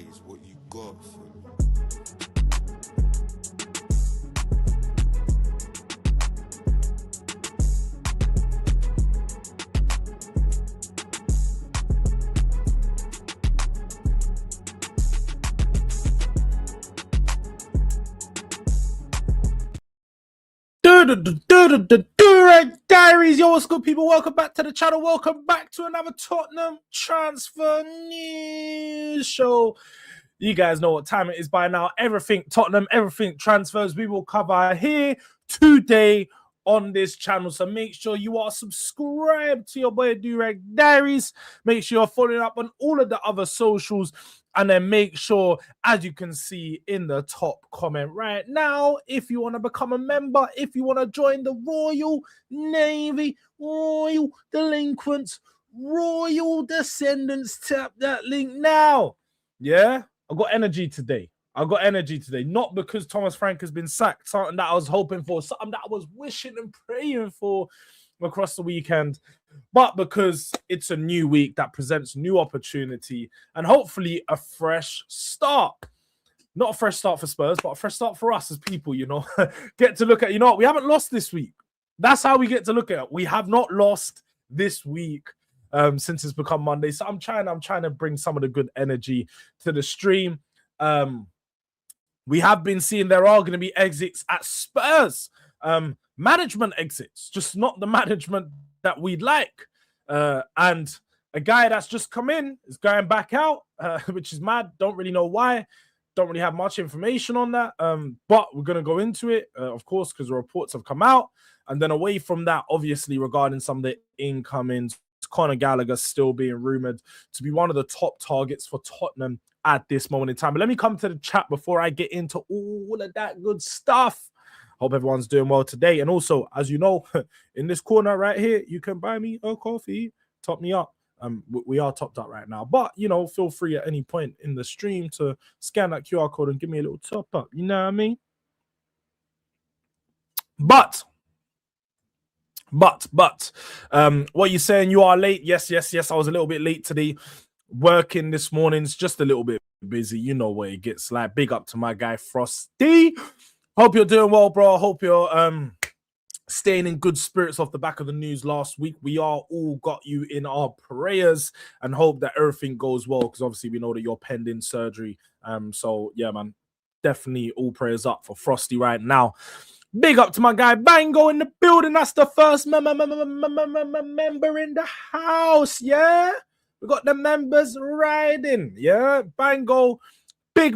is what you got for me. Durag Diaries, yo, what's good, people? Welcome back to the channel. Welcome back to another Tottenham transfer news show. You guys know what time it is by now. Everything Tottenham, everything transfers, we will cover here today on this channel. So make sure you are subscribed to your boy Durag Diaries. Make sure you're following up on all of the other socials. And then make sure, as you can see in the top comment right now, if you want to become a member, if you want to join the Royal Navy, Royal Delinquents, Royal Descendants, tap that link now. Yeah, I got energy today. Not because Thomas Frank has been sacked, something that I was hoping for, something that I was wishing and praying for across the weekend, but because it's a new week that presents new opportunity and hopefully a fresh start. Not a fresh start for Spurs, but a fresh start for us as people, you know. Get to look at, you know what, we haven't lost this week. That's how we get to look at it. We have not lost this week since it's become Monday. So I'm trying to bring some of the good energy to the stream. We have been seeing there are going to be exits at Spurs. Management exits, just not the management that we'd like. And a guy that's just come in is going back out, which is mad. Don't really know why. Don't really have much information on that. But we're going to go into it, of course, because the reports have come out. And then away from that, obviously, regarding some of the incomings, Conor Gallagher still being rumoured to be one of the top targets for Tottenham at this moment in time. But let me come to the chat before I get into all of that good stuff. Hope everyone's doing well today. And also, as you know, in this corner right here, you can buy me a coffee, top me up. We are topped up right now. But, you know, feel free at any point in the stream to scan that QR code and give me a little top up. You know what I mean? But, what you saying? You are late? Yes. I was a little bit late today. Working this morning's just a little bit busy. You know what it gets like. Big up to my guy, Frosty. Hope you're doing well, bro. I hope you're staying in good spirits off the back of the news last week. We are all got you in our prayers and hope that everything goes well, because obviously we know that you're pending surgery. So yeah, man, definitely all prayers up for Frosty right now. Big up to my guy Bango in the building. That's the first member in the house. Yeah, we got the members riding. Yeah, Bango. Big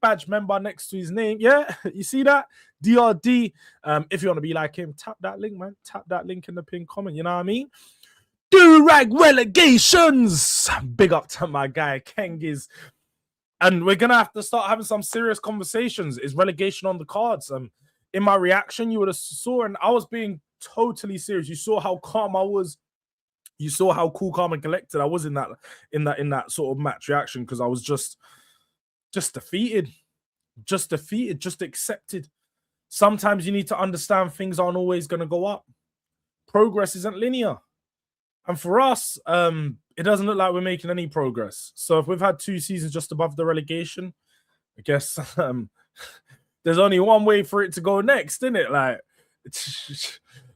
badge member next to his name. Yeah, you see that? DRD. If you want to be like him, tap that link, man. Tap that link in the pinned comment. You know what I mean? Durag relegations. Big up to my guy Kengiz. And we're gonna have to start having some serious conversations. Is relegation on the cards? In my reaction, you would have saw, and I was being totally serious. You saw how calm I was. You saw how cool, calm, and collected I was in that sort of match reaction, because I was just defeated, just accepted. Sometimes you need to understand things aren't always going to go up. Progress isn't linear. And for us, it doesn't look like we're making any progress. So if we've had 2 seasons just above the relegation, I guess there's only one way for it to go next, isn't it? Like,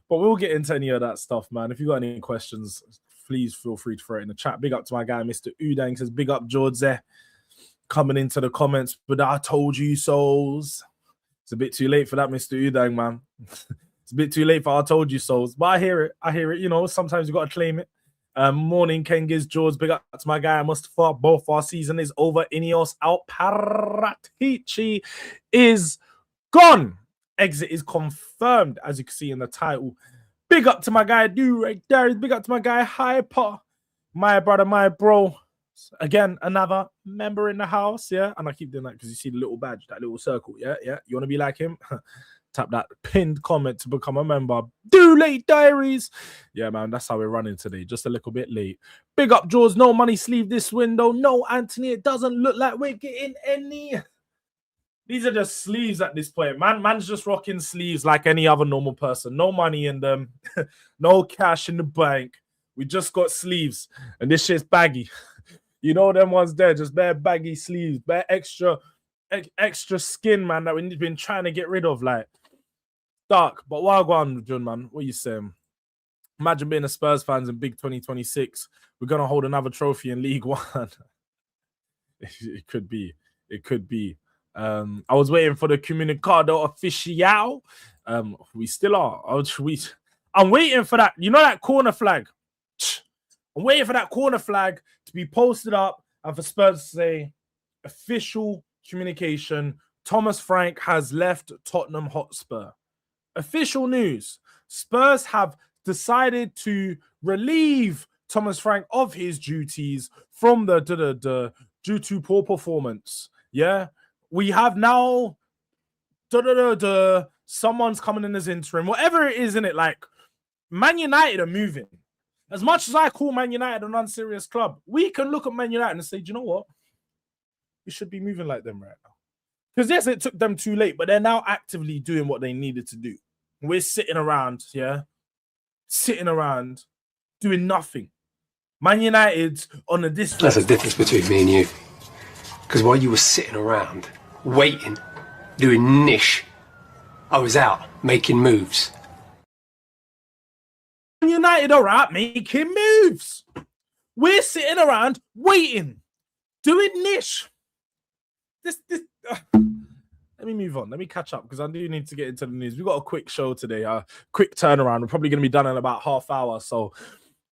but we'll get into any of that stuff, man. If you got any questions, please feel free to throw it in the chat. Big up to my guy, Mr. Udang, says big up Jords there. Coming into the comments, but I told you so's. It's a bit too late for that, Mr. Udang, man. It's a bit too late for I told you so's. But I hear it. You know, sometimes you got to claim it. Morning, Kengiz, Jords. Big up to my guy, Mustafa. Both our season is over. Ineos out. Paratici is gone. Exit is confirmed, as you can see in the title. Big up to my guy, Durag Diaries. Big up to my guy, Hyper. My brother, my bro. Again, another member in the house, yeah. And I keep doing that because you see the little badge, that little circle, yeah. You want to be like him? Tap that pinned comment to become a member. Durag Diaries. Yeah, man, that's how we're running today. Just a little bit late. Big up, Jords. No money sleeve this window. No, Anthony, it doesn't look like we're getting any. These are just sleeves at this point. Man's just rocking sleeves like any other normal person. No money in them. No cash in the bank. We just got sleeves. And this shit's baggy. You know them ones there, just bare baggy sleeves, bare extra skin, man, that we've been trying to get rid of, like dark. But while going, John, man, what are you saying? Imagine being a Spurs fans in big 2026. We're gonna hold another trophy in League One. It could be. It could be. I was waiting for the comunicado oficial. We still are. I'm waiting for that. You know that corner flag. I'm waiting for that corner flag to be posted up and for Spurs to say official communication. Thomas Frank has left Tottenham Hotspur. Official news. Spurs have decided to relieve Thomas Frank of his duties from the due to poor performance. Yeah, we have now someone's coming in as interim, whatever it is, in it. Like, Man United are moving. As much as I call Man United an unserious club, we can look at Man United and say, do you know what? We should be moving like them right now. Because yes, it took them too late, but they're now actively doing what they needed to do. We're sitting around, sitting around doing nothing. Man United's on a distance. There's a difference between me and you. Because while you were sitting around, waiting, doing niche, I was out making moves. Man United are out making moves. We're sitting around waiting, doing niche. Let me move on. Let me catch up because I do need to get into the news. We've got a quick show today, quick turnaround. We're probably going to be done in about half hour. So,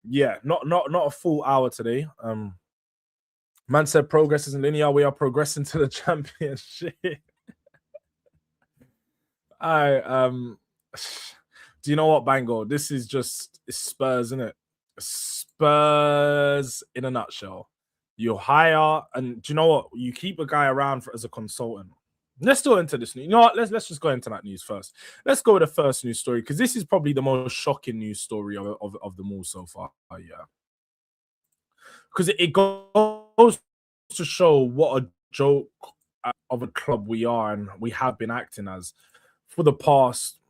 yeah, not a full hour today. Man said progress isn't linear. We are progressing to the championship. Do you know what, Bango? This is just Spurs, isn't it? Spurs in a nutshell. You hire, and do you know what? You keep a guy around as a consultant. Let's go into this news. You know what? Let's just go into that news first. Let's go with the first news story because this is probably the most shocking news story of them all so far. Yeah, because it goes to show what a joke of a club we are and we have been acting as for the past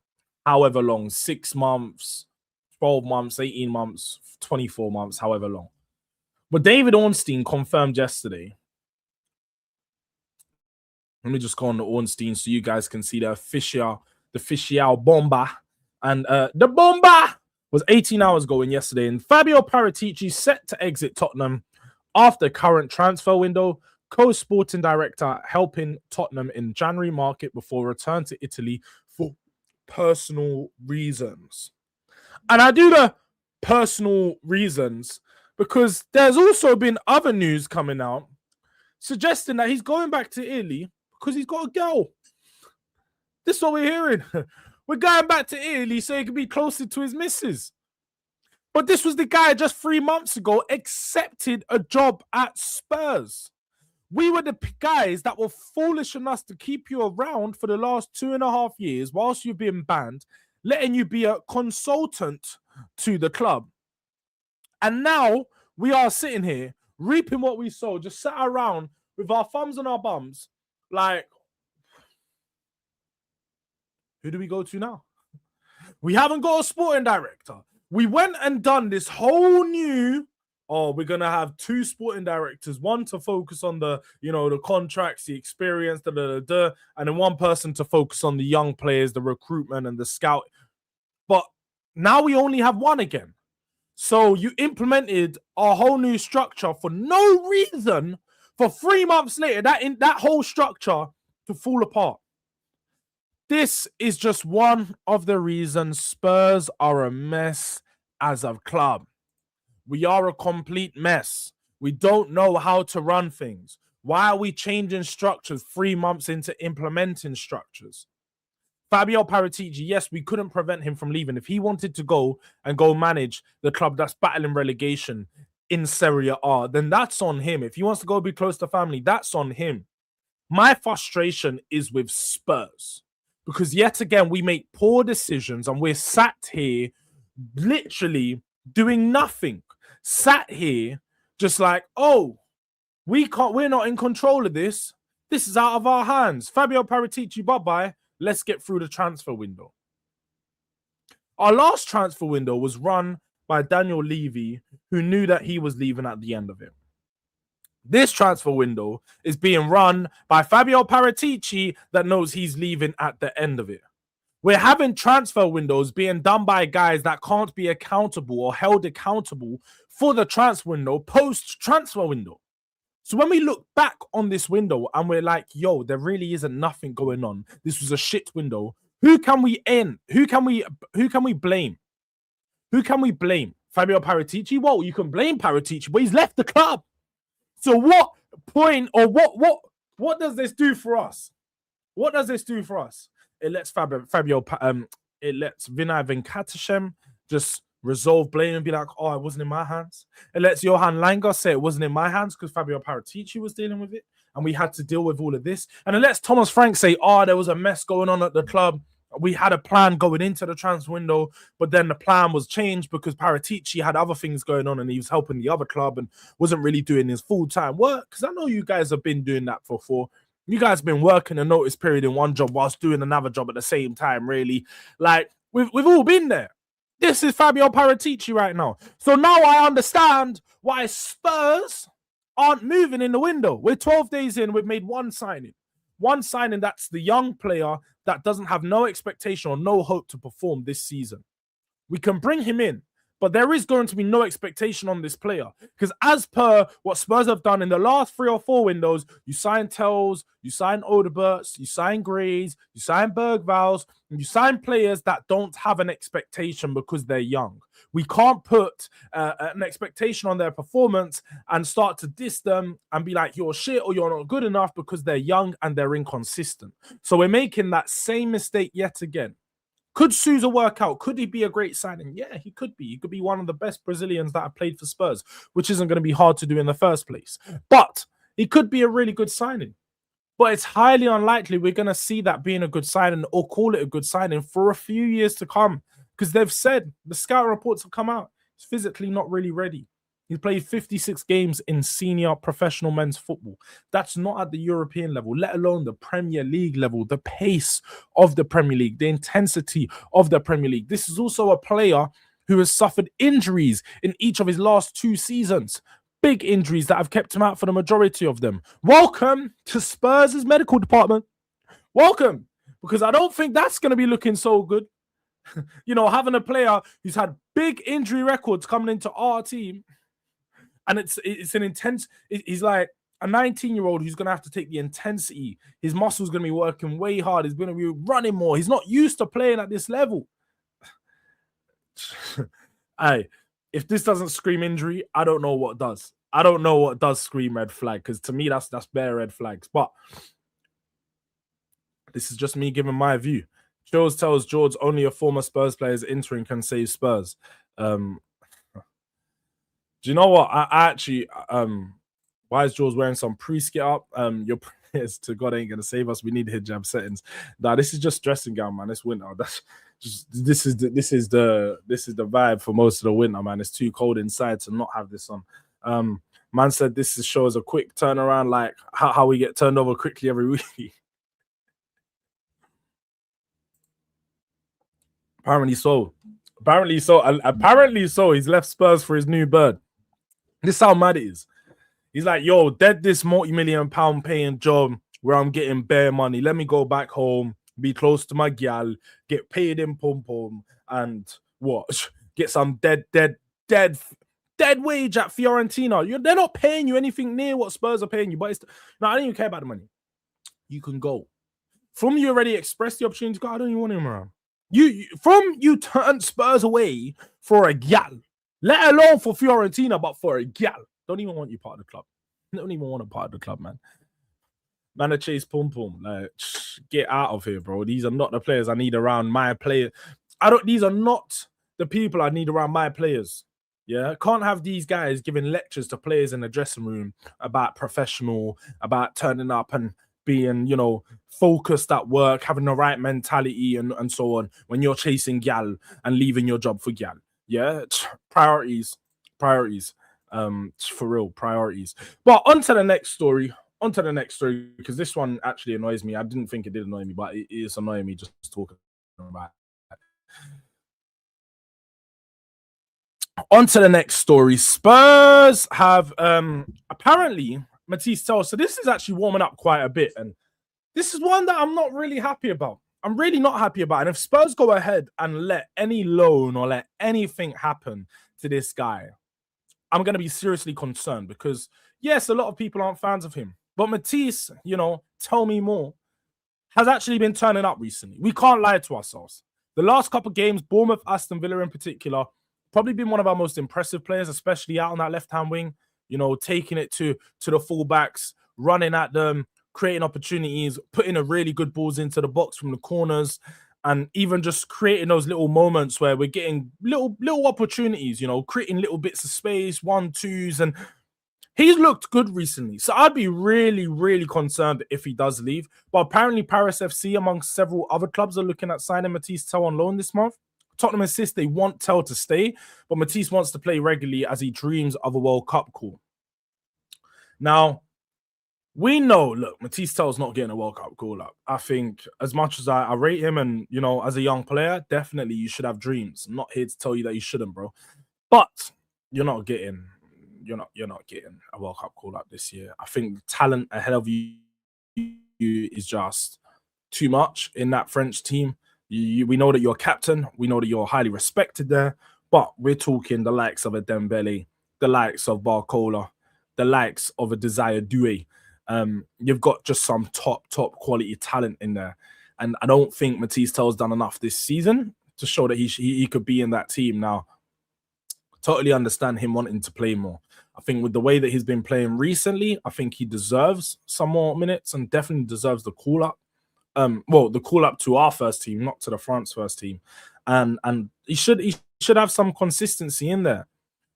however long, 6 months, 12 months, 18 months, 24 months, however long. But David Ornstein confirmed yesterday. Let me just go on the Ornstein so you guys can see the official bomba. And the bomba was 18 hours going yesterday. And Fabio Paratici set to exit Tottenham after current transfer window. Co-sporting director helping Tottenham in January market before return to Italy for personal reasons. And I do the personal reasons because there's also been other news coming out suggesting that he's going back to Italy because he's got a girl. This is what we're hearing. We're going back to Italy so he can be closer to his missus. But this was the guy just 3 months ago accepted a job at Spurs. We were the guys that were foolish enough to keep you around for the last 2.5 years whilst you've been banned, letting you be a consultant to the club. And now we are sitting here reaping what we sow, just sat around with our thumbs on our bums. Like, who do we go to now? We haven't got a sporting director. We went and done this whole new, we're going to have 2 sporting directors, one to focus on the, the contracts, the experience, and then one person to focus on the young players, the recruitment and the scout. But now we only have one again. So you implemented a whole new structure for no reason for 3 months later, that whole structure to fall apart. This is just one of the reasons Spurs are a mess as a club. We are a complete mess. We don't know how to run things. Why are we changing structures 3 months into implementing structures? Fabio Paratici, yes, we couldn't prevent him from leaving. If he wanted to go and go manage the club that's battling relegation in Serie A, then that's on him. If he wants to go be close to family, that's on him. My frustration is with Spurs because yet again, we make poor decisions and we're sat here literally doing nothing. Sat here just like, we're not in control of this. This is out of our hands. Fabio Paratici, bye-bye. Let's get through the transfer window. Our last transfer window was run by Daniel Levy, who knew that he was leaving at the end of it. This transfer window is being run by Fabio Paratici that knows he's leaving at the end of it. We're having transfer windows being done by guys that can't be accountable or held accountable for the transfer window post-transfer window. So when we look back on this window and we're like, yo, there really isn't nothing going on. This was a shit window. Who can we blame? Who can we blame? Fabio Paratici? Well, you can blame Paratici, but he's left the club. So what point or what does this do for us? What does this do for us? It lets it lets Vinay Venkatesham just resolve blame and be like, oh, it wasn't in my hands. It lets Johan Langer say it wasn't in my hands because Fabio Paratici was dealing with it and we had to deal with all of this. And it lets Thomas Frank say, oh, there was a mess going on at the club. We had a plan going into the transfer window, but then the plan was changed because Paratici had other things going on and he was helping the other club and wasn't really doing his full-time work. Because I know you guys have been doing that before. You guys have been working a notice period in one job whilst doing another job at the same time, really. Like, we've all been there. This is Fabio Paratici right now. So now I understand why Spurs aren't moving in the window. We're 12 days in. We've made one signing. One signing, that's the young player that doesn't have no expectation or no hope to perform this season. We can bring him in, but there is going to be no expectation on this player because as per what Spurs have done in the last 3 or 4 windows, you sign Tels, you sign Odeberts, you sign Grays, you sign Bergvals, and you sign players that don't have an expectation because they're young. We can't put an expectation on their performance and start to diss them and be like, you're shit or you're not good enough because they're young and they're inconsistent. So we're making that same mistake yet again. Could Sousa work out? Could he be a great signing? Yeah, he could be. He could be one of the best Brazilians that have played for Spurs, which isn't going to be hard to do in the first place. But he could be a really good signing. But it's highly unlikely we're going to see that being a good signing or call it a good signing for a few years to come. Because they've said, the scout reports have come out, he's physically not really ready. He's played 56 games in senior professional men's football. That's not at the European level, let alone the Premier League level, the pace of the Premier League, the intensity of the Premier League. This is also a player who has suffered injuries in each of his last 2 seasons. Big injuries that have kept him out for the majority of them. Welcome to Spurs' medical department. Welcome. Because I don't think that's going to be looking so good. You know, having a player who's had big injury records coming into our team, and it's an intense. He's like a 19-year-old who's going to have to take the intensity. His muscles going to be working way hard. He's going to be running more. He's not used to playing at this level. Hey, if this doesn't scream injury, I don't know what does. I don't know what does scream red flag, because to me that's bare red flags. But this is just me giving my view. Jords tells Jords only a former Spurs player is entering can save Spurs. Do you know what? I actually, why is Jords wearing some pre-skit up? Your prayers to God ain't gonna save us. We need hijab settings. Nah, this is just dressing gown, man. It's winter. That's just this is the vibe for most of the winter, man. It's too cold inside to not have this on. Man said this shows a quick turnaround, like how we get turned over quickly every week. Apparently so. He's left Spurs for his new bird. This is how mad it is. He's like, yo, dead this multi-million-pound paying job where I'm getting bare money. Let me go back home, be close to my gal, get paid in pom-pom, and what? Get some dead wage at Fiorentina. They're not paying you anything near what Spurs are paying you. But no, I don't even care about the money. You can go. From you already expressed the opportunity to go, I don't even want him around. You turned Spurs away for a gal, let alone for Fiorentina, but for a gal. Don't even want you part of the club. Don't even want a part of the club, man. Man, to chase pum pum. Like, get out of here, bro. These are not the players I need around my player. These are not the people I need around my players. Yeah, can't have these guys giving lectures to players in the dressing room about professional, about turning up and being, focused at work, having the right mentality and so on when you're chasing gal and leaving your job for gal. Yeah, priorities. For real, priorities. But on to the next story, because this one actually annoys me. I didn't think it did annoy me, but it is annoying me just talking about it. On to the next story. Spurs have apparently Mathys Tel. So this is actually warming up quite a bit. And this is one that I'm not really happy about. I'm really not happy about it. And if Spurs go ahead and let any loan or let anything happen to this guy, I'm going to be seriously concerned because, yes, a lot of people aren't fans of him. But Mathys, you know, tell me more, has actually been turning up recently. We can't lie to ourselves. The last couple of games, Bournemouth, Aston Villa in particular, probably been one of our most impressive players, especially out on that left-hand wing, you know, taking it to the fullbacks, running at them, creating opportunities, putting a really good balls into the box from the corners, and even just creating those little moments where we're getting little opportunities, you know, creating little bits of space, 1-2s, and he's looked good recently. So I'd be really, really concerned if he does leave. But apparently Paris FC, amongst several other clubs, are looking at signing Mathys Tel on loan this month. Tottenham insist they want Tel to stay, but Mathys wants to play regularly as he dreams of a World Cup call. Now, we know, look, Mathys Tel's not getting a World Cup call up. I think as much as I rate him and, you know, as a young player, definitely you should have dreams. I'm not here to tell you that you shouldn't, bro. But you're not getting a World Cup call up this year. I think the talent ahead of you is just too much in that French team. We know that you're captain. We know that you're highly respected there. But we're talking the likes of a Dembele, the likes of Barcola, the likes of a Desire Doué. You've got just some top quality talent in there. And I don't think Mathys Tel's done enough this season to show that he could be in that team. Now, totally understand him wanting to play more. I think with the way that he's been playing recently, I think he deserves some more minutes and definitely deserves the call-up. Well, the call-up to our first team, not to the France first team. And he should have some consistency in there.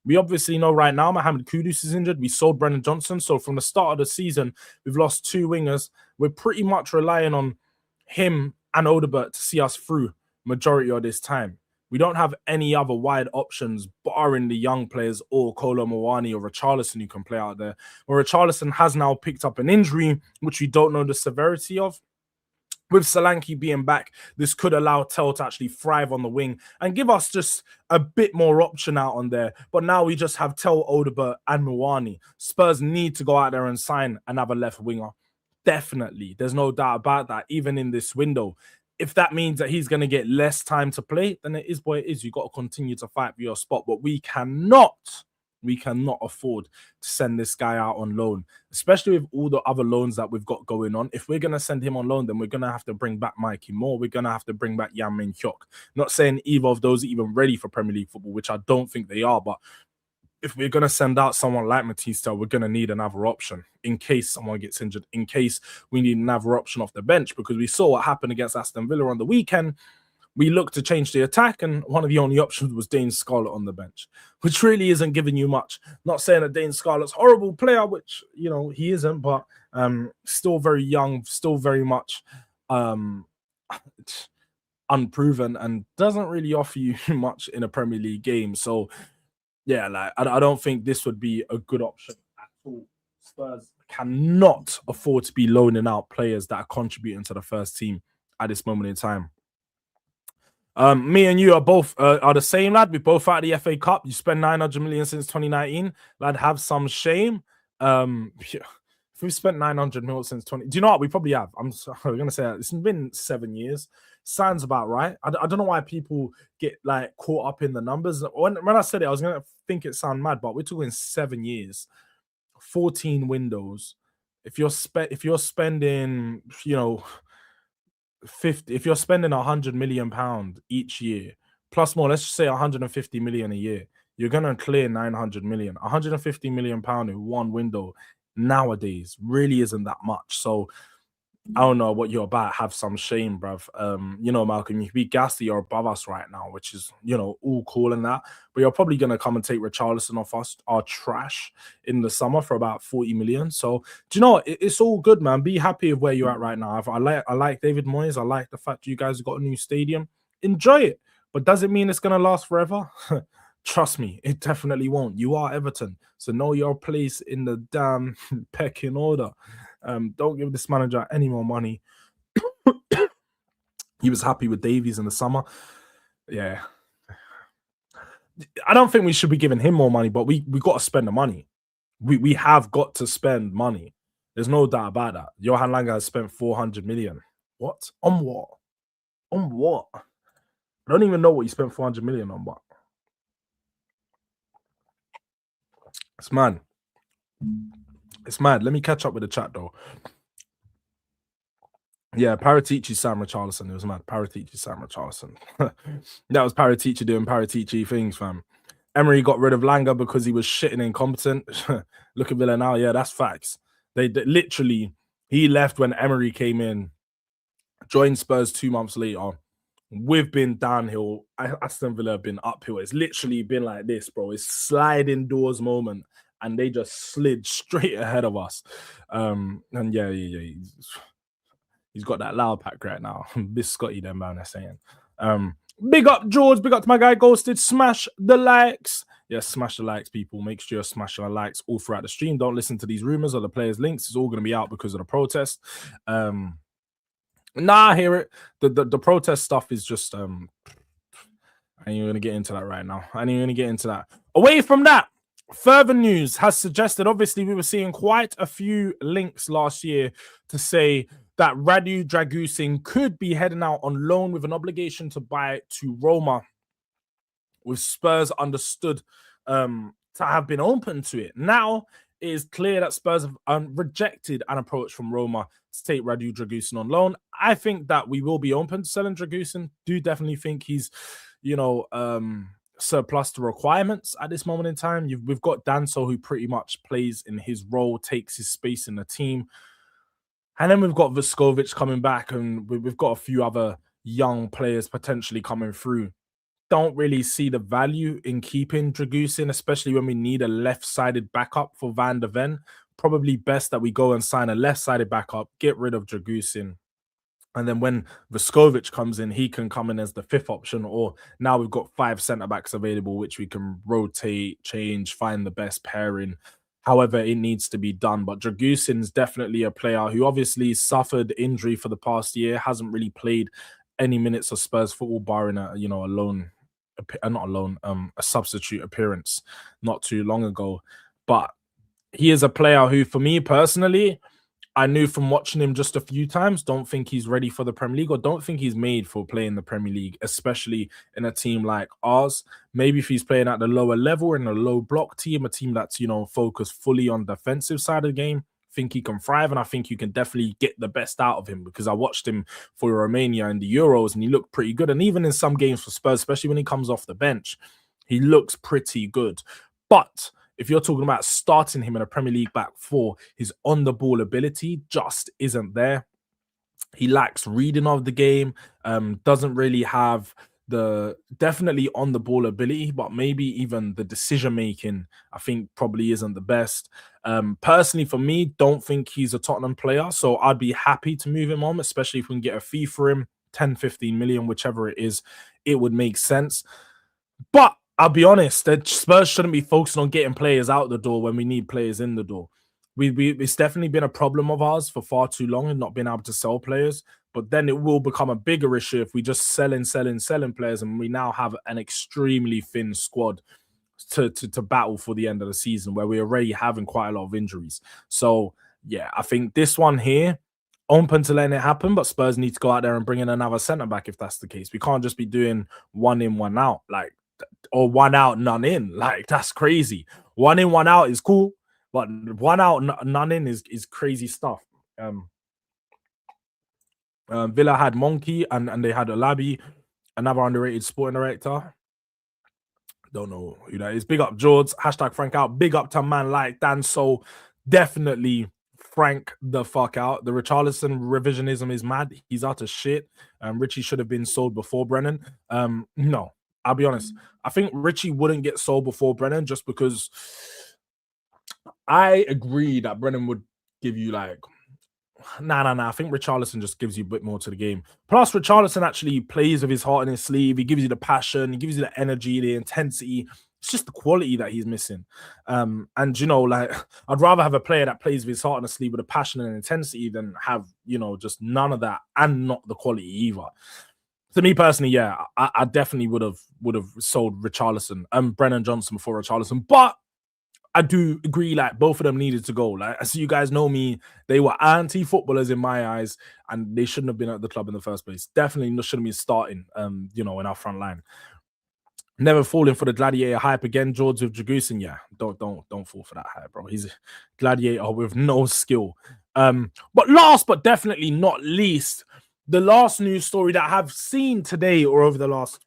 We obviously know right now Mohamed Kudus is injured. We sold Brennan Johnson. So from the start of the season, we've lost 2 wingers. We're pretty much relying on him and Odobert to see us through majority of this time. We don't have any other wide options barring the young players or Kolo Muani or Richarlison who can play out there. Well, Richarlison has now picked up an injury, which we don't know the severity of. With Solanke being back, this could allow Tel to actually thrive on the wing and give us just a bit more option out on there. But now we just have Tel, Odobert, and Muani. Spurs need to go out there and sign another left winger. Definitely. There's no doubt about that, even in this window. If that means that he's going to get less time to play, then it is what it is. You've got to continue to fight for your spot. But we cannot afford to send this guy out on loan, especially with all the other loans that we've got going on. If we're going to send him on loan, then we're going to have to bring back Mikey Moore. We're going to have to bring back Yan Min Hyuk. Not saying either of those are even ready for Premier League football, which I don't think they are. But if we're going to send out someone like Mathys Tel, we're going to need another option in case someone gets injured, in case we need another option off the bench, because we saw what happened against Aston Villa on the weekend. We looked to change the attack, and one of the only options was Dane Scarlett on the bench, which really isn't giving you much. Not saying that Dane Scarlett's a horrible player, which, you know, he isn't, but still very young, still very much unproven, and doesn't really offer you much in a Premier League game. So, yeah, like I don't think this would be a good option at all. Spurs cannot afford to be loaning out players that are contributing to the first team at this moment in time. Me and you are both are the same, lad. We both out of the FA Cup. You spent 900 million since 2019, lad. Have some shame. If we've spent 900 million since 20, do you know what? We probably have. I'm gonna say that. It's been 7 years. Sounds about right. I don't know why people get like caught up in the numbers. When I said it, I was gonna think it sound mad, but we're talking 7 years, 14 windows. If you're spending, you know, 50, if you're spending 100 million pound each year plus more, let's just say 150 million a year, you're gonna clear 900 million. 150 million pound in one window nowadays really isn't that much. So I don't know what you're about. Have some shame, bruv. You know, Malcolm, you be gassy, you're above us right now, which is, you know, all cool and that. But you're probably gonna come and take Richarlison off us, our trash, in the summer for about 40 million. So do you know what? It's all good, man. Be happy with where you're at right now. I like David Moyes. I like the fact you guys have got a new stadium. Enjoy it. But does it mean it's gonna last forever? Trust me, it definitely won't. You are Everton, so know your place in the damn pecking order. Don't give this manager any more money. He was happy with Davies in the summer. Yeah. I don't think we should be giving him more money, but we got to spend the money. we have got to spend money. There's no doubt about that. Johan Langer has spent 400 million. What? On what? On what? I don't even know what he spent 400 million on, but it's mad. It's mad. Let me catch up with the chat though. Yeah, Paratici, Sam Richarlison. It was mad. Paratici, Sam Richarlison. That was Paratici doing Paratici things, fam. Emery got rid of Langer because he was shitting incompetent. Look at Villa now. Yeah, that's facts. They literally, he left when Emery came in, joined Spurs 2 months later. We've been downhill. Aston Villa have been uphill. It's literally been like this, bro. It's sliding doors moment, and they just slid straight ahead of us. And yeah. He's got that loud pack right now. Biscotti, them man, they're saying. Big up, Jords. Big up to my guy, Ghosted. Smash the likes. Yes, smash the likes, people. Make sure you're smashing the likes all throughout the stream. Don't listen to these rumors or the players' links. It's all going to be out because of the protest. I hear it. The protest stuff is just I ain't even gonna get into that right now. I ain't even gonna get into that. Away from that, further news has suggested, obviously, we were seeing quite a few links last year to say that Radu Dragusin could be heading out on loan with an obligation to buy to Roma, with Spurs understood to have been open to it. Now it is clear that Spurs have rejected an approach from Roma to take Radu Dragusin on loan. I think that we will be open to selling Dragusin. Do definitely think he's, surplus to requirements at this moment in time. We've got Danso, who pretty much plays in his role, takes his space in the team. And then we've got Vuskovic coming back, and we've got a few other young players potentially coming through. Don't really see the value in keeping Dragusin, especially when we need a left-sided backup for Van de Ven. Probably best that we go and sign a left-sided backup, get rid of Dragusin. And then when Vuskovic comes in, he can come in as the 5th option, or now we've got 5 centre-backs available, which we can rotate, change, find the best pairing, however it needs to be done. But Dragusin is definitely a player who obviously suffered injury for the past year, hasn't really played any minutes of Spurs football, barring a substitute appearance not too long ago. But he is a player who, for me personally, I knew from watching him just a few times, don't think he's ready for the Premier League, or don't think he's made for playing the Premier League, especially in a team like ours. Maybe if he's playing at the lower level in a low block team, a team that's, focused fully on the defensive side of the game, I think he can thrive, and I think you can definitely get the best out of him, because I watched him for Romania in the Euros and he looked pretty good. And even in some games for Spurs, especially when he comes off the bench, he looks pretty good. But if you're talking about starting him in a Premier League back four, his on-the-ball ability just isn't there. He lacks reading of the game, doesn't really have the definitely on-the-ball ability, but maybe even the decision-making, I think, probably isn't the best. Personally, for me, don't think he's a Tottenham player, so I'd be happy to move him on, especially if we can get a fee for him, 10, 15 million, whichever it is, it would make sense. But I'll be honest, that Spurs shouldn't be focusing on getting players out the door when we need players in the door. It's definitely been a problem of ours for far too long and not being able to sell players. But then it will become a bigger issue if we just selling players, and we now have an extremely thin squad to battle for the end of the season, where we're already having quite a lot of injuries. So yeah, I think this one here, open to letting it happen, but Spurs need to go out there and bring in another centre back if that's the case. We can't just be doing one in, one out, or one out, none in. That's crazy. One in, one out is cool, but one out, none in is crazy stuff. Villa had Monkey and they had Alabi, another underrated sporting director. Don't know who that is. Big up Jords. Hashtag Frank out. Big up to a man like Dan. So definitely Frank the fuck out. The Richarlison revisionism is mad. He's out of shit. Richie should have been sold before Brennan. No, I'll be honest. I think Richie wouldn't get sold before Brennan, just because I agree that Brennan would give you I think Richarlison just gives you a bit more to the game. Plus, Richarlison actually plays with his heart in his sleeve. He gives you the passion. He gives you the energy, the intensity. It's just the quality that he's missing. And, I'd rather have a player that plays with his heart in his sleeve with a passion and intensity than have, just none of that and not the quality either. To me personally, yeah, I definitely would have sold Richarlison, Brennan Johnson before Richarlison. But I do agree, like, both of them needed to go. Like, as you guys know me, they were anti-footballers in my eyes, and they shouldn't have been at the club in the first place. Definitely shouldn't be starting, in our front line. Never falling for the gladiator hype again. Jords with Dragusin, yeah, don't fall for that hype, bro. He's a gladiator with no skill. But last but definitely not least, the last news story that I have seen today or over the last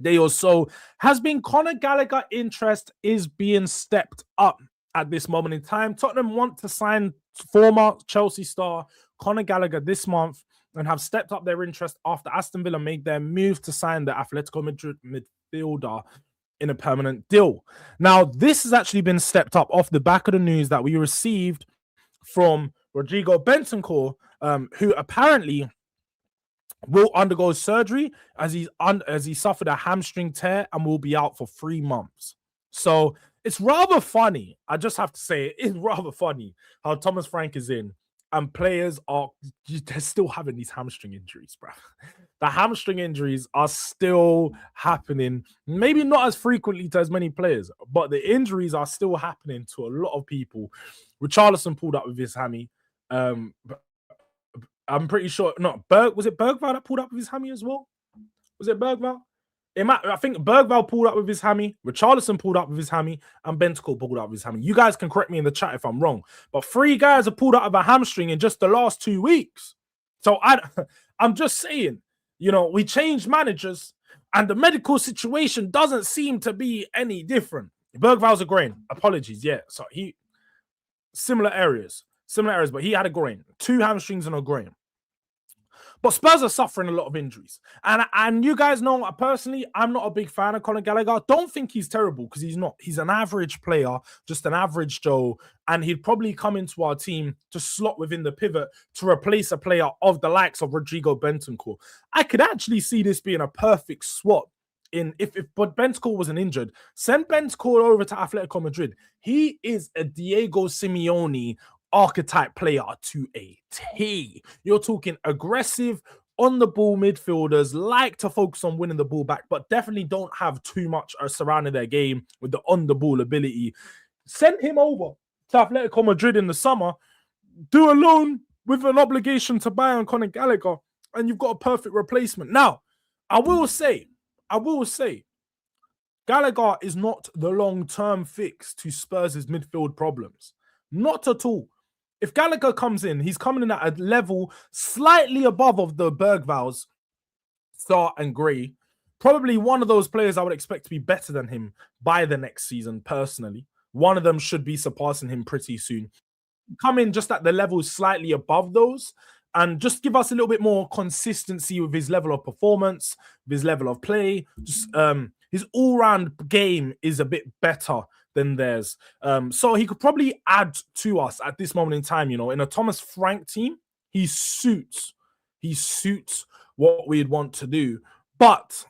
day or so has been Conor Gallagher interest is being stepped up at this moment in time. Tottenham want to sign former Chelsea star Conor Gallagher this month and have stepped up their interest after Aston Villa made their move to sign the Atletico Madrid midfielder in a permanent deal. Now, this has actually been stepped up off the back of the news that we received from Rodrigo Bentancur, who apparently will undergo surgery as he suffered a hamstring tear and will be out for 3 months. So it's rather funny. I just have to say it's rather funny how Thomas Frank is in and players they're still having these hamstring injuries, bro. The hamstring injuries are still happening, maybe not as frequently to as many players, but the injuries are still happening to a lot of people. Richarlison pulled up with his hammy. I'm pretty sure, was it Bergvall that pulled up with his hammy as well? Was it Bergvall? I think Bergvall pulled up with his hammy, Richarlison pulled up with his hammy, and Bentancur pulled up with his hammy. You guys can correct me in the chat if I'm wrong, but 3 guys have pulled out of a hamstring in just the last 2 weeks. So I'm just saying, we changed managers, and the medical situation doesn't seem to be any different. Bergvall's a groin. Apologies, yeah. So similar areas, but he had a groin, 2 hamstrings and a groin. But Spurs are suffering a lot of injuries. And you guys know, personally, I'm not a big fan of Conor Gallagher. Don't think he's terrible, because he's not. He's an average player, just an average Joe. And he'd probably come into our team to slot within the pivot to replace a player of the likes of Rodrigo Bentancur. I could actually see this being a perfect swap. But Bentancur wasn't injured, send Bentancur over to Atletico Madrid. He is a Diego Simeone archetype player to a T. You're talking aggressive, on the ball midfielders, like to focus on winning the ball back, but definitely don't have too much surrounding their game with the on the ball ability. Send him over to Atletico Madrid in the summer, do a loan with an obligation to buy on Conor Gallagher, and you've got a perfect replacement. Now, I will say, Gallagher is not the long-term fix to Spurs' midfield problems. Not at all. If Gallagher comes in, he's coming in at a level slightly above of the Bergvalls, Sarr and Gray. Probably one of those players I would expect to be better than him by the next season, personally. One of them should be surpassing him pretty soon. Come in just at the level slightly above those and just give us a little bit more consistency with his level of performance, with his level of play. Just his all-round game is a bit better than theirs. So he could probably add to us at this moment in time, in a Thomas Frank team. He suits what we'd want to do. But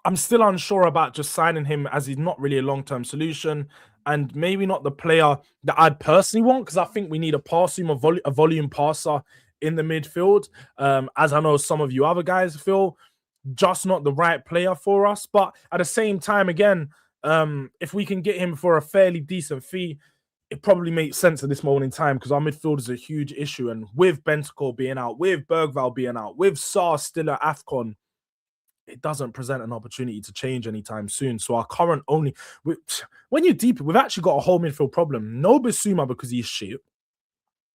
I'm still unsure about just signing him, as he's not really a long-term solution, and maybe not the player that I'd personally want, because I think we need a volume passer in the midfield. As I know some of you other guys feel, just not the right player for us. But at the same time, again, if we can get him for a fairly decent fee, it probably makes sense at this moment in time, because our midfield is a huge issue. And with Bentancur being out, with Bergvall being out, with Sarr still at AFCON, it doesn't present an opportunity to change anytime soon. So our current when you deep, we've actually got a whole midfield problem. No Bissouma, because he's shit.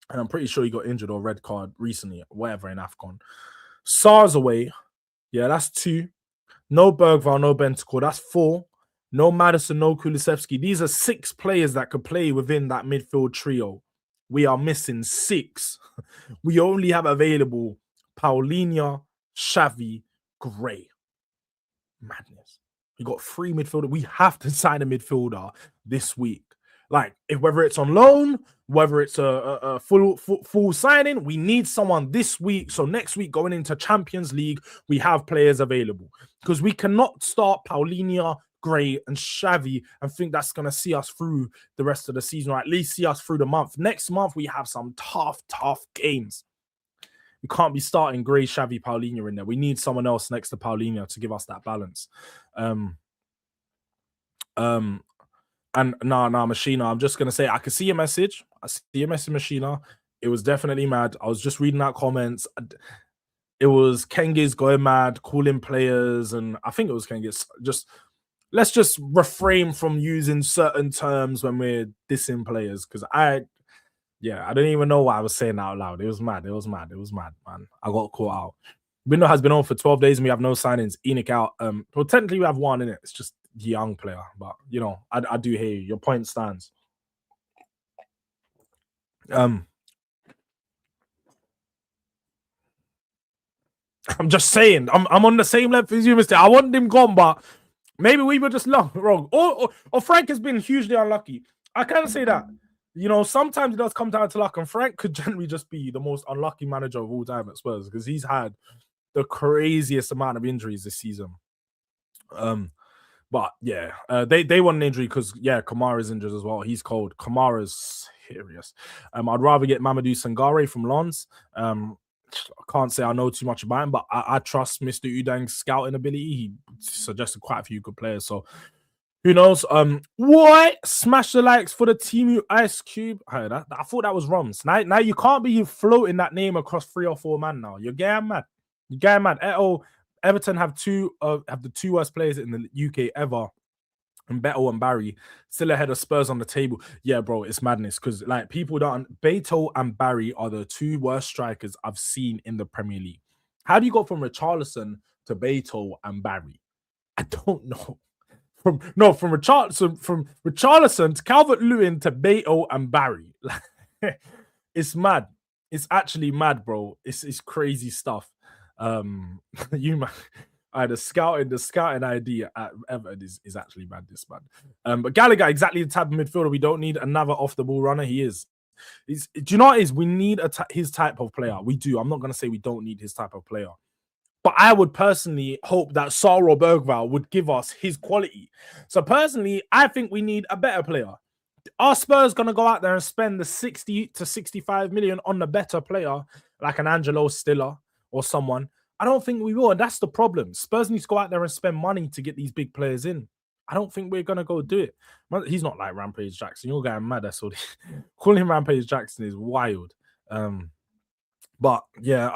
And I'm pretty sure he got injured or red card recently, whatever, in AFCON. Sarr's away. Yeah, that's 2. No Bergvall, no Bentancur. That's 4. No Maddison, no Kulusevski. These are 6 players that could play within that midfield trio. We are missing 6. We only have available Paulinho, Xavi, Gray. Madness. We got 3 midfielders. We have to sign a midfielder this week. Like, whether it's on loan, whether it's a full signing, we need someone this week. So next week, going into Champions League, we have players available, because we cannot start Paulinho, Gray, and Xavi and think that's going to see us through the rest of the season, or at least see us through the month. Next month, we have some tough games. We can't be starting Gray, Xavi, Paulinho in there. We need someone else next to Paulinho to give us that balance. And no, Machina, I'm just gonna say I could see your message. I see your message, Machina. It was definitely mad. I was just reading out comments. It was Kengi's going mad, calling players, and I think it was Kengi's. Just let's just refrain from using certain terms when we're dissing players, because I don't even know what I was saying out loud. It was mad. It was mad, man. I got caught out. Window has been on for 12 days and we have no signings. Enoch out. Well, technically we have one in it. It's just young player, but you know, I do hear you. Your point stands. I'm just saying, I'm on the same level as you, Mister. I want him gone, but maybe we were just wrong. Or Frank has been hugely unlucky. I can't say that. You know, sometimes it does come down to luck, and Frank could generally just be the most unlucky manager of all time at Spurs because he's had the craziest amount of injuries this season. But yeah, they want an injury because Kamara's injured as well. He's cold. Kamara's serious. I'd rather get Mamadou Sangare from Lens. I can't say I know too much about him, but I trust Mr. Udang's scouting ability. He suggested quite a few good players, so who knows? What? Smash the likes for the Team Ice Cube. I thought that was Roms. Now you can't be floating that name across 3 or 4 man now. You're getting mad. You're getting mad. Everton have the 2 worst players in the UK ever. And Beto and Barry still ahead of Spurs on the table. Yeah, bro, it's madness because like people don't. Beto and Barry are the 2 worst strikers I've seen in the Premier League. How do you go from Richarlison to Beto and Barry? I don't know. From Richarlison to Calvert-Lewin to Beto and Barry. It's mad. It's actually mad, bro. It's crazy stuff. The scouting idea at Everton is actually mad. This man. But Gallagher, exactly the type of midfielder we don't need. Another off the ball runner. He is. Do you know what it is? We need his type of player. We do. I'm not gonna say we don't need his type of player. But I would personally hope that Saro Bergvall would give us his quality. So personally, I think we need a better player. Are Spurs going to go out there and spend the 60 to 65 million on a better player like an Angelo Stiller or someone? I don't think we will. And that's the problem. Spurs need to go out there and spend money to get these big players in. I don't think we're going to go do it. He's not like Rampage Jackson. You're going mad. That's all. Calling him Rampage Jackson is wild. But yeah,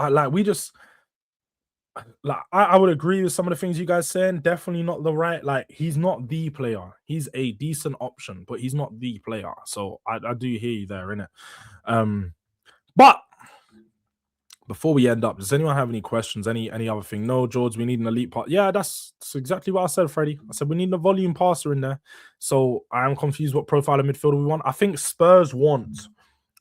I would agree with some of the things you guys saying. Definitely not the right. Like, he's not the player. He's a decent option, but he's not the player. So I do hear you there, innit? But before we end up, does anyone have any questions? Any other thing? No, Jords, we need an elite part. Yeah, that's exactly what I said, Freddie. I said we need a volume passer in there. So I am confused what profile of midfielder we want. I think Spurs want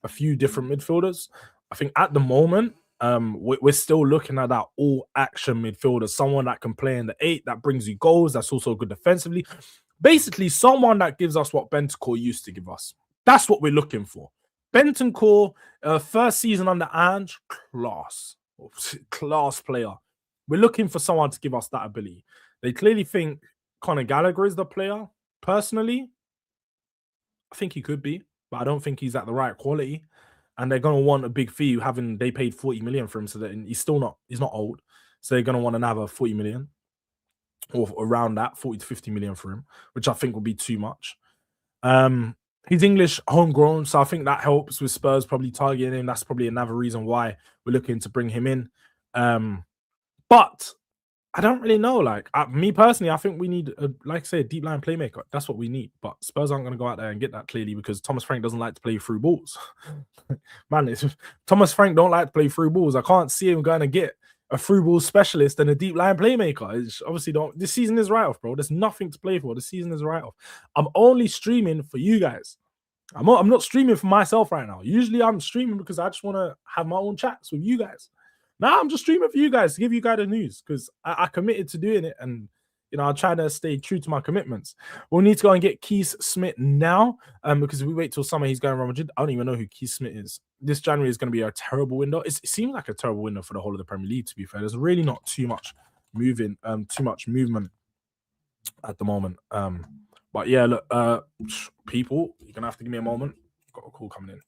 a few different midfielders. I think at the moment, we're still looking at that all-action midfielder, someone that can play in the 8, that brings you goals, that's also good defensively. Basically, someone that gives us what Bentancur used to give us. That's what we're looking for. Bentancur, first season under Ange, class player. We're looking for someone to give us that ability. They clearly think Conor Gallagher is the player. Personally, I think he could be, but I don't think he's at the right quality. And they're gonna want a big fee, having they paid 40 million for him, so that he's not old. So they're gonna want another 40 million or around that, 40 to 50 million for him, which I think would be too much. He's English, homegrown, so I think that helps with Spurs probably targeting him. That's probably another reason why we're looking to bring him in. But I don't really know. Like, me personally, I think we need, like I say, a deep line playmaker. That's what we need. But Spurs aren't going to go out there and get that clearly because Thomas Frank doesn't like to play through balls. Man, Thomas Frank don't like to play through balls. I can't see him going to get a through ball specialist and a deep line playmaker. It's obviously don't. This season is write off, bro. There's nothing to play for. This season is write off. I'm only streaming for you guys. I'm not streaming for myself right now. Usually I'm streaming because I just want to have my own chats with you guys. Now I'm just streaming for you guys to give you guys the news because I committed to doing it, and you know I'll try to stay true to my commitments. We'll need to go and get Keith Smith now, because if we wait till summer, he's going Real Madrid. I don't even know who Keith Smith is. This January is going to be a terrible window. It seems like a terrible window for the whole of the Premier League. To be fair, there's really not too much movement at the moment. But yeah, look, people, you're gonna have to give me a moment. Got a call coming in.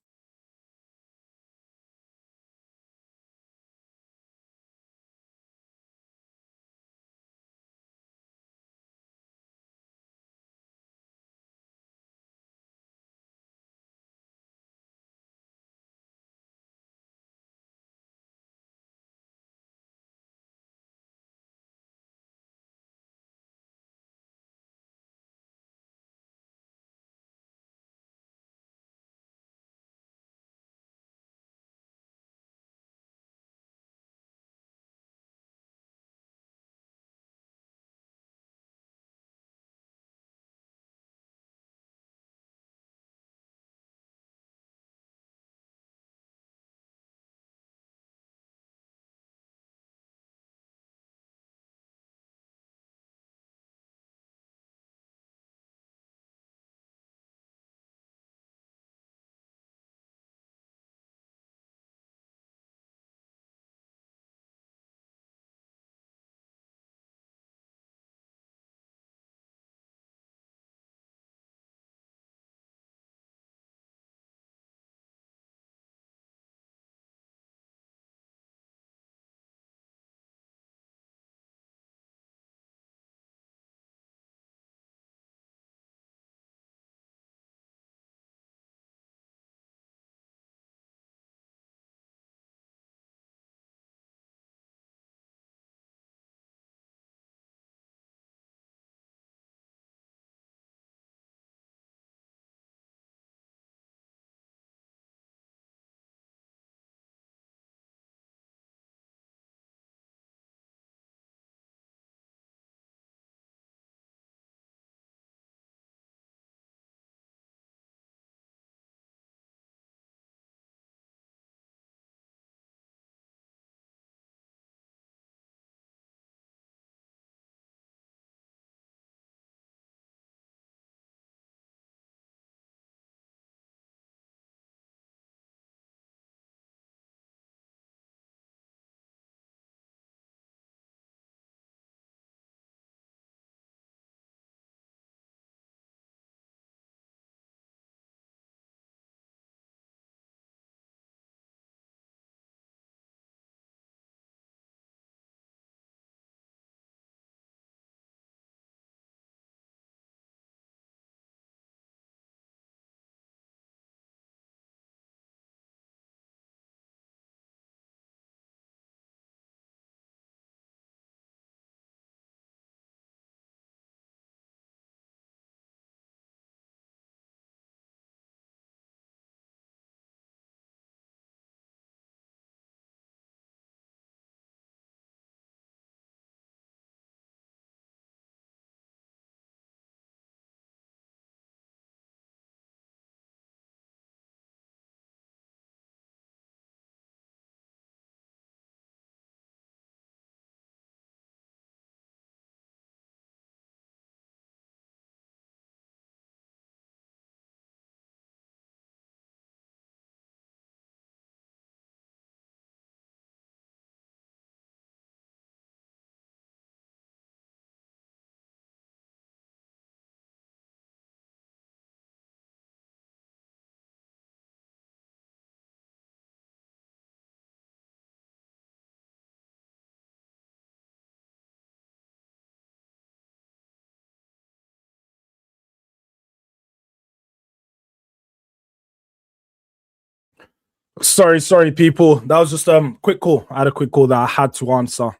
Sorry, people. That was just quick call. I had a quick call that I had to answer.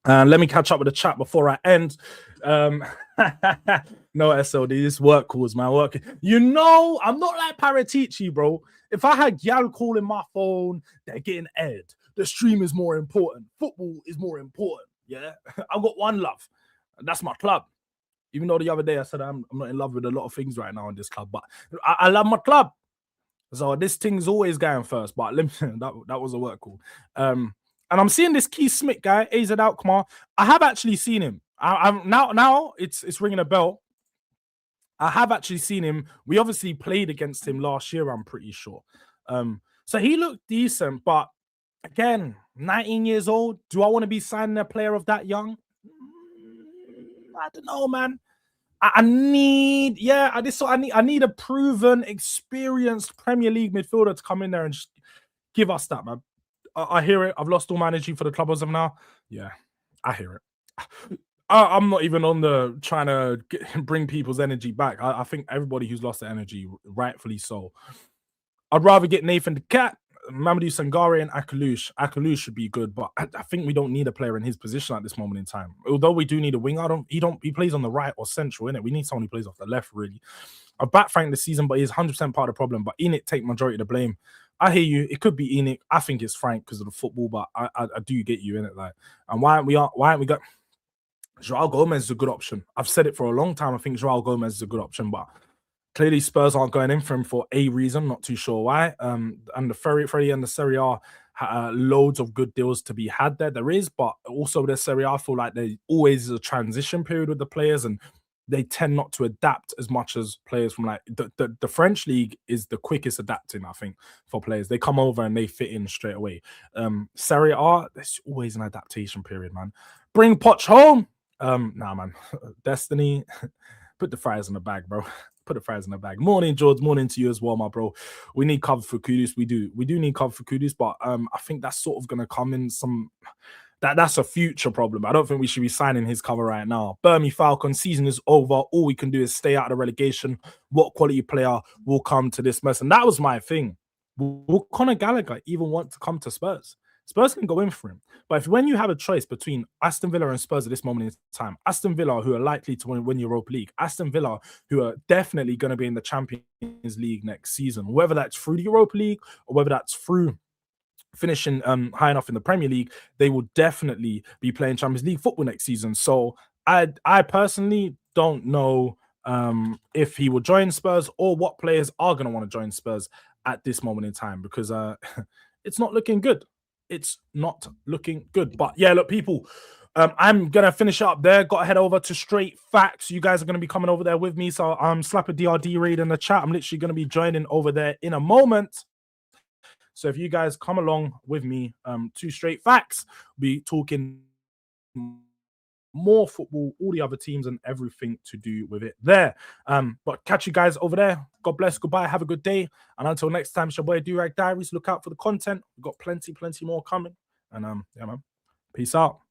And let me catch up with the chat before I end. No SLD, this work calls, man. Work. You know, I'm not like Paratici, bro. If I had Gal calling my phone, they're getting aired. The stream is more important. Football is more important. Yeah, I've got one love, and that's my club. Even though the other day I said I'm not in love with a lot of things right now in this club, but I love my club. So this thing's always going first. But that was a work call. And I'm seeing this Keith Smith guy, AZ Alkmaar. I have actually seen him. I'm now it's ringing a bell. I have actually seen him. We obviously played against him last year, I'm pretty sure. So he looked decent, but again, 19 years old. Do I want to be signing a player of that young? I don't know, man. I need a proven, experienced Premier League midfielder to come in there and just give us that, man. I hear it. I've lost all my energy for the club as of now. Yeah, I hear it. I'm not even on the trying to bring people's energy back. I think everybody who's lost their energy, rightfully so. I'd rather get Nathan the Cat, Mamadou Sangare, and Akalush. Akalush should be good, but I think we don't need a player in his position at this moment in time. Although we do need a winger, he plays on the right or central, innit? We need someone who plays off the left, really. I've backed Frank this season, but he's 100% part of the problem. But Enoch take majority of the blame. I hear you. It could be Enoch. I think it's Frank because of the football, but I do get you in it. Like, and why aren't we got Joao Gomez is a good option. I've said it for a long time. I think Joao Gomez is a good option, but clearly Spurs aren't going in for him for a reason. Not too sure why. And the Freddie and the Serie A, loads of good deals to be had there. There is, but also the Serie A, I feel like there always is a transition period with the players, and they tend not to adapt as much as players from like the French league is the quickest adapting, I think, for players. They come over and they fit in straight away. Serie A, there's always an adaptation period, man. Bring Poch home. Nah, man. Destiny, put the fries in the bag, bro. Put the fries in the bag. Morning, Jords. Morning to you as well, my bro. We need cover for Kudus. We do need cover for Kudus, but I think that's sort of gonna come in some. That's a future problem. I don't think we should be signing his cover right now. Birmingham Falcon, season is over. All we can do is stay out of the relegation. What quality player will come to this mess? And that was my thing. Will Conor Gallagher even want to come to Spurs? Spurs can go in for him. But when you have a choice between Aston Villa and Spurs at this moment in time, Aston Villa, who are likely to win Europa League, Aston Villa, who are definitely going to be in the Champions League next season, whether that's through the Europa League or whether that's through finishing high enough in the Premier League, they will definitely be playing Champions League football next season. So I personally don't know if he will join Spurs or what players are going to want to join Spurs at this moment in time, because it's not looking good. It's not looking good. But yeah, look, people, I'm going to finish up there. Got to head over to Straight Facts. You guys are going to be coming over there with me. So slap a DRD raid in the chat. I'm literally going to be joining over there in a moment. So if you guys come along with me to Straight Facts, we'll be talking more football, all the other teams and everything to do with it there. But catch you guys over there. God bless. Goodbye. Have a good day. And until next time, it's your boy Durag Diaries. Look out for the content. We've got plenty more coming. And yeah, man. Peace out.